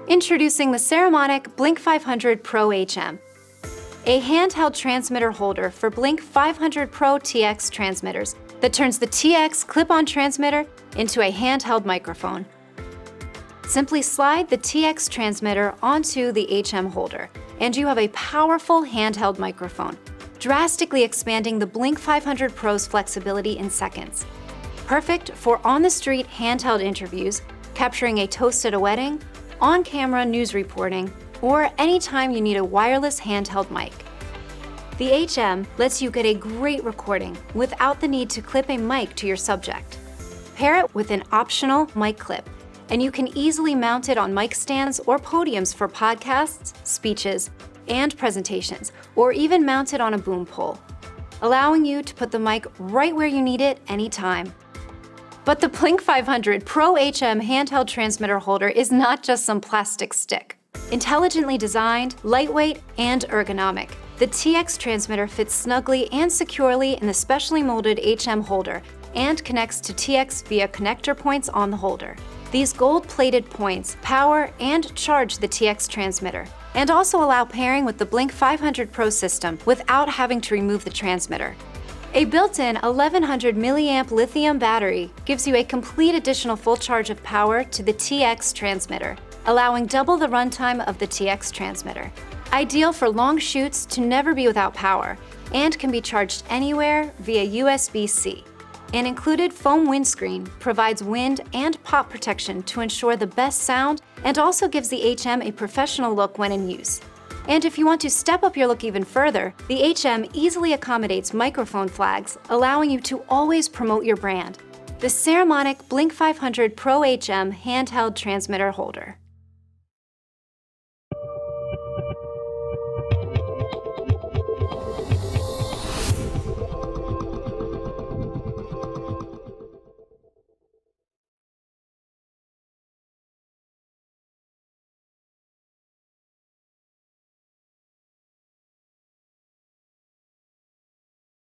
Introducing the Saramonic Blink 500 Pro HM, a handheld transmitter holder for Blink 500 Pro TX transmitters that turns the TX clip-on transmitter into a handheld microphone. Simply slide the TX transmitter onto the HM holder, and you have a powerful handheld microphone, drastically expanding the Blink 500 Pro's flexibility in seconds. Perfect for on-the-street handheld interviews, capturing a toast at a wedding, on-camera news reporting, or anytime you need a wireless handheld mic. The HM lets you get a great recording without the need to clip a mic to your subject. Pair it with an optional mic clip, and you can easily mount it on mic stands or podiums for podcasts, speeches, and presentations, or even mount it on a boom pole, allowing you to put the mic right where you need it anytime. But the Blink 500 Pro HM handheld transmitter holder is not just some plastic stick. Intelligently designed, lightweight, and ergonomic, the TX transmitter fits snugly and securely in the specially molded HM holder and connects to TX via connector points on the holder. These gold-plated points power and charge the TX transmitter, and also allow pairing with the Blink 500 Pro system without having to remove the transmitter. A built-in 1100 milliamp lithium battery gives you a complete additional full charge of power to the TX transmitter, allowing double the runtime of the TX transmitter. Ideal for long shoots to never be without power, and can be charged anywhere via USB-C. An included foam windscreen provides wind and pop protection to ensure the best sound, and also gives the HM a professional look when in use. And if you want to step up your look even further, the HM easily accommodates microphone flags, allowing you to always promote your brand. The Saramonic Blink 500 Pro HM handheld transmitter holder.